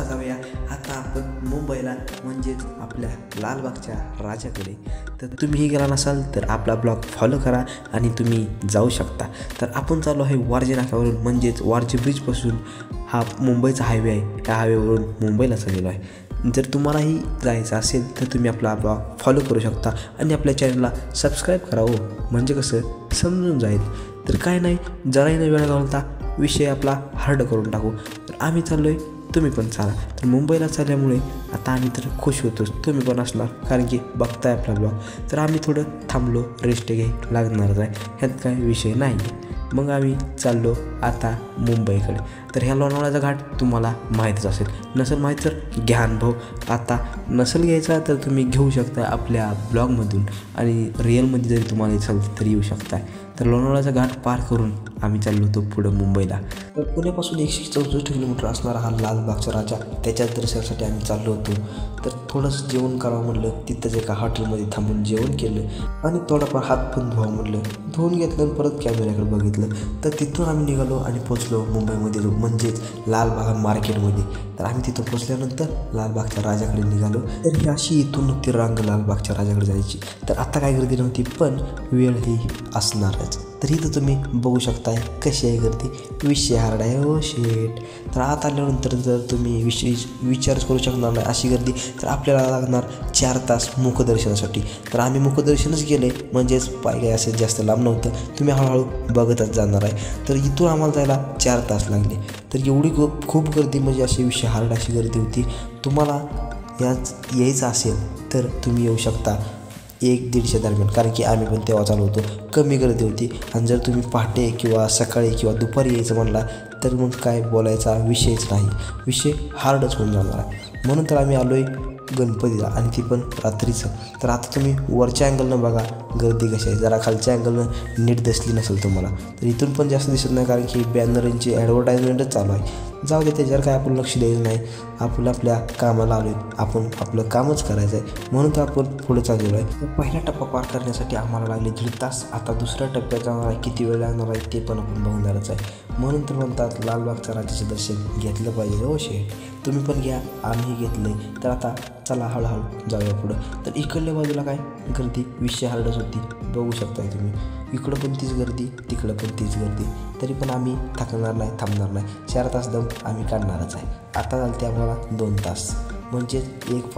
जाऊया आता आपण मुंबईला, म्हणजेच आपल्या लालबागच्या राजाकडे. तर तुम्हीही गेला नसाल तर आपला ब्लॉग फॉलो करा आणि तुम्ही जाऊ शकता. तर आपण चाललो आहे वारजे नाक्यावरून, म्हणजेच वारजे ब्रिजपासून हा मुंबईचा हायवे आहे. ह्या हायवेवरून मुंबईला चाललेलो आहे. जर तुम्हालाही जायचं असेल तर तुम्ही आपला ब्लॉग फॉलो करू शकता आणि आपल्या चॅनलला सबस्क्राईब करा हो, म्हणजे कसं समजून जाईल. तर काय नाही, जराही नाही वेळ घालता विषय आपला हार्ड करून टाकू. तर आम्ही चाललो आहे, तुम्ही पण चाला. तर मुंबईला चालल्यामुळे आता आम्ही तर खुश होतोच, तुम्ही पण असणार, कारण की बघताय आपला ब्लॉग. तर आम्ही थोडं थांबलो, रेस्ट घ्याय लागणारच आहे, ह्यात काय विषय नाही. मग आम्ही चाललो आता मुंबईकडे. तर ह्या लोणावळ्याचा घाट तुम्हाला माहीतच असेल, नसेल माहीत तर घ्या अनुभव. आता नसेल घ्यायचा तर तुम्ही घेऊ शकता आपल्या ब्लॉगमधून, आणि रिअलमध्ये जरी तुम्हाला असेल तरी येऊ शकताय. तर लोणावळ्याचा घाट पार करून आम्ही चाललो होतो पुढं मुंबईला. तर पुण्यापासून 164 किलोमीटर असणारा हा लालबागचा राजा, त्याच्याच दर्शनासाठी आम्ही चाललो होतो. तर थोडंसं जेवण करावं म्हटलं, तिथंच एका हॉटेलमध्ये थांबून जेवण केलं आणि थोडाफार हात पण धुवा म्हटलं. धुवून घेतलं आणि परत कॅमेऱ्याकडे बघितलं. तर तिथून आम्ही निघालो आणि पोचलो मुंबईमध्ये, म्हणजेच लालबाग मार्केटमध्ये. तर आम्ही तिथं पोचल्यानंतर लालबागच्या राजाकडे निघालो. तर ही अशी इथून ती रांग लालबागच्या राजाकडे जायची. तर आता काय गर्दी नव्हती, पण वेळ ही असणारच. तर इथं तुम्ही बघू शकताय कशी आहे गर्दी, विषय हार्ड आहे हो शेट. तर आत आल्यानंतर जर तुम्ही विचारच करू शकणार नाही अशी गर्दी. तर आपल्याला लागणार 4 तास मुखदर्शनासाठी. तर आम्ही मुखदर्शनच गेले, म्हणजेच पाय काय असं जास्त लांब नव्हतं, तुम्ही हळूहळू बघतच जाणार आहे. तर इथून आम्हाला जायला 4 तास लागले. तर एवढी खूप गर्दी, म्हणजे अशी विषय हार्ड अशी गर्दी होती. तुम्हाला यायचं असेल तर तुम्ही येऊ शकता 1-1:30 दरम्यान, कारण की आम्ही पण तेव्हा चालू होतो, कमी गर्दी होती. आणि जर तुम्ही पहाटे किंवा सकाळी किंवा दुपारी यायचं म्हणला तर मग काय बोलायचा विषयच नाही, विषय हार्डच होऊन जाणार आहे. म्हणून तर आम्ही आलो आहे गणपतीला, आणि ती पण रात्रीचं. तर आता तुम्ही वरच्या अँगलनं बघा गर्दी कशी आहे, जरा खालच्या अँगलनं नीट दिसली नसेल तुम्हाला. तर इथून पण जास्त दिसत नाही, कारण की बॅनरांची ॲडव्हर्टाईजमेंटच चालू आहे. जाऊ दे, त्याच्यावर काय आपण लक्ष द्यायचं नाही, आपण आपल्या कामाला आलो आहे, आपण आपलं कामच करायचं आहे, म्हणून तर आपण पुढे चाललेलो आहे. पहिला टप्पा पार करण्यासाठी आम्हाला लागले 1.5 तास. आता दुसऱ्या टप्प्यात जाणार आहे, किती वेळ लागणार आहे ते पण आपण बघणारच आहे. म्हणून तर म्हणतात लालबागच्या राजाचं दर्शन घेतलं पाहिजे हो शेठ. तुम्ही पण घ्या, आम्ही घेतलं आहे. तर आता चला हळूहळू जाऊया पुढं. तर इकडल्या बाजूला काय गर्दी विषय हार्डच होती, बघू शकताय तुम्ही. इकडं पण तीच गर्दी, तिकडं पण तीच गर्दी. तरी पण आम्ही थकणार नाही, थांबणार नाही. 4 तास दम आम्ही काढणारच आहे. आता झाले ते आम्हाला 2 तास, म्हणजे एक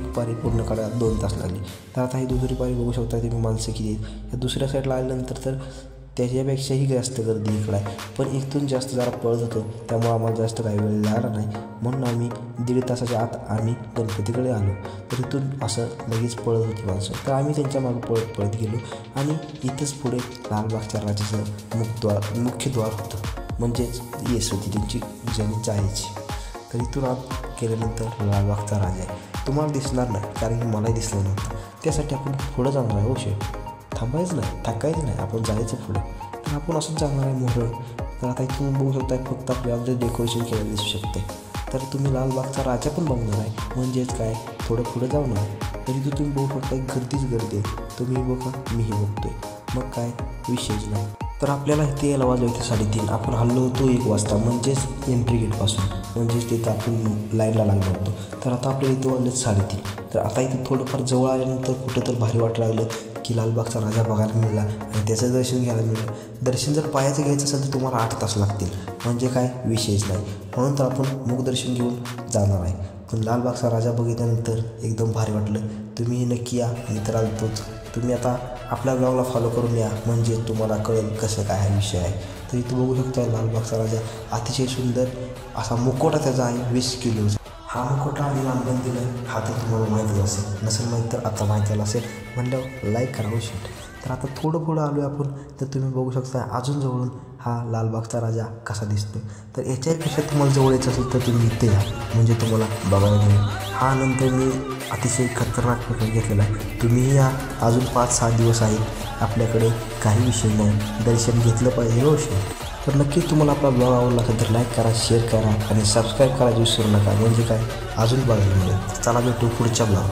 पारी पूर्ण काढायला 2 तास लागले. तर आता ही दुसरी पारी बघू शकता तुम्ही, माणसं किती आहेत. ह्या दुसऱ्या साईडला आल्यानंतर तर त्याच्यापेक्षाही जास्त गर्दी इकडं आहे. पण इथून जास्त जरा पळत होतो, त्यामुळे आम्हाला जास्त काही वेळ लागला नाही. म्हणून आम्ही 1.5 तासाच्या आत आम्ही गणपतीकडे आलो. तर इथून असं लगेच पळत होती माणसं, तर आम्ही त्यांच्या मागे पळत गेलो. आणि इथंच पुढे लालबागच्या राजाचं मुख्य द्वार होतं, म्हणजेच येस होती त्यांची ज्यांनी जायची. तर इथून आत गेल्यानंतर लालबागचा राजा आहे, तुम्हाला दिसणार नाही, कारण की मलाही दिसलं नव्हतं. त्यासाठी आपण पुढं जाणार आहे हो शेठ, थांबायचं नाही, थकायचं नाही, आपण जायचं पुढे. तर आपण असंच जाणार आहे मोहरं. तर आता इथून बघू शकता फक्त आपल्याला डेकोरेशन केलेलं दिसू शकते. तर तुम्ही लालबागचा राजा पण बघणार आहे, म्हणजेच काय थोडं पुढे जाऊ ना. तर इथं तुम्ही बघू शकता गर्दीच गर्दी आहे, तुम्ही बघा मीही बघतोय, मग काय विषयच नाही. तर आपल्याला इथे यायला वाजले होते 3:30. आपण हल्लो होतो 1 वाजता, म्हणजेच एंट्री गेटपासून, म्हणजेच तिथं आपण लाईनला लागलो होतो. तर आता आपल्याला इथं वाजले 3:30. तर आता इथं थोडंफार जवळ आल्यानंतर कुठं तर भारी वाटलं लागलं की लालबागचा राजा बघायला मिळाला आणि त्याचं दर्शन घ्यायला मिळालं. दर्शन जर पायाचं घ्यायचं असेल तर तुम्हाला 8 तास लागतील, म्हणजे काय विषयच नाही. म्हणून तर आपण मुखदर्शन घेऊन जाणार आहे. पण लालबागचा राजा बघितल्यानंतर एकदम भारी वाटलं. तुम्ही नक्की या, मी तर आलतोच. तुम्ही आता आपल्या ब्लॉगला फॉलो करून या, म्हणजे तुम्हाला कळेल कसं काय हा विषय आहे. तर इथं बघू शकता लालबागचा राजा, अतिशय सुंदर असा मुखवटा त्याचा आहे 20 किलोचा. हा मुखवटा आणि लांबण दिलं हा तर तुम्हाला माहितीच असेल, नसेल माहीत तर आता माहिती असेल, म्हणल्यावर लाईक करा हो शेट. तर आता थोडं पुढं आलो आहे आपण. तर तुम्ही बघू शकता अजून जवळून हा लालबागचा राजा कसा दिसतो. तर याच्यापेक्षा तुम्हाला जवळ यायचं असेल तर तुम्ही इथे या, म्हणजे तुम्हाला बघायला मिळेल. हा नंतर मी अतिशय खतरनाक प्रकारे घेतलेला आहे, तुम्हीही या. अजून 5-6 दिवस आहेत आपल्याकडे, काही विषय नाही, दर्शन घेतलं पाहिजे हो शेट. तर नक्कीच तुम्हाला आपला ब्लॉग आवडला असेल तर लाईक करा, शेअर करा आणि सबस्क्राईब करायला विसरू नका, म्हणजे काय अजून बघायला मिळेल. चला भेटू पुढच्या ब्लॉग.